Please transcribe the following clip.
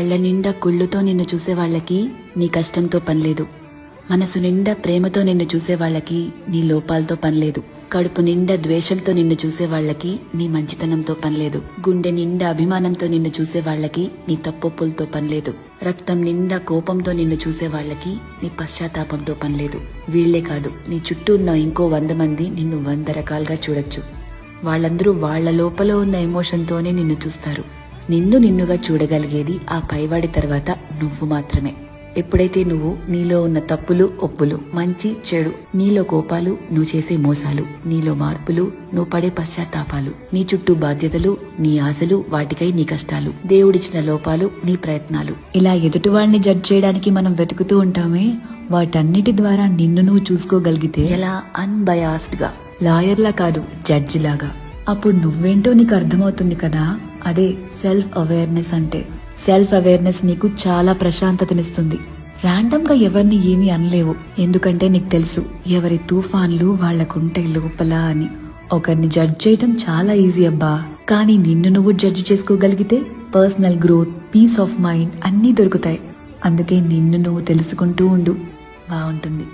కళ్ళ నిండా కుళ్ళుతో నిన్ను చూసే వాళ్ళకి నీ కష్టంతో పనిలేదు. మనసు నిండా ప్రేమతో నిన్ను చూసే వాళ్ళకి నీ లోపాలతో పనిలేదు. కడుపు నిండా ద్వేషంతో నిన్ను చూసే వాళ్ళకి నీ మంచితనంతో పనిలేదు. గుండె నిండా అభిమానంతో నిన్ను చూసే వాళ్ళకి నీ తప్పొప్పులతో పనిలేదు. రక్తం నిండా కోపంతో నిన్ను చూసే వాళ్ళకి నీ పశ్చాత్తాపంతో పనిలేదు. వీళ్లే కాదు, నీ చుట్టూ ఉన్న ఇంకో 100 మంది నిన్ను 100 రకాలుగా చూడొచ్చు. వాళ్ళందరూ వాళ్ల లోపల ఉన్న ఎమోషన్తోనే నిన్ను చూస్తారు. నిన్ను నిన్నుగా చూడగలిగేది ఆ పైవాడి తర్వాత నువ్వు మాత్రమే. ఎప్పుడైతే నువ్వు నీలో ఉన్న తప్పులు ఒప్పులు, మంచి చెడు, నీలో కోపాలు, నువ్వు చేసే మోసాలు, నీలో మార్పులు, నువ్వు పడే పశ్చాత్తాపాలు, నీ చుట్టూ బాధ్యతలు, నీ ఆశలు, వాటికై నీ కష్టాలు, దేవుడిచ్చిన లోపాలు, నీ ప్రయత్నాలు, ఇలా ఎదుటి వాళ్ళని జడ్జ్ చేయడానికి మనం వెతుకుతూ ఉంటామే, వాటన్నిటి ద్వారా నిన్ను నువ్వు చూసుకోగలిగితే ఎలా అన్బయాస్డ్ గా, లాయర్లా కాదు జడ్జి లాగా, అప్పుడు నువ్వేంటో నీకు అర్థమవుతుంది కదా. అదే సెల్ఫ్ అవేర్నెస్ అంటే. సెల్ఫ్ అవేర్నెస్ నీకు చాలా ప్రశాంతతనిస్తుంది. ర్యాండమ్ గా ఎవరిని ఏమీ అనలేవు, ఎందుకంటే నీకు తెలుసు ఎవరి తుఫాన్లు వాళ్లకుంటే లోపల అని. ఒకరిని జడ్జ్ చేయడం చాలా ఈజీ అబ్బా, కానీ నిన్ను నువ్వు జడ్జ్ చేసుకోగలిగితే personal growth, peace of mind అన్నీ దొరుకుతాయి. అందుకే నిన్ను నువ్వు తెలుసుకుంటూ ఉండు, బాగుంటుంది.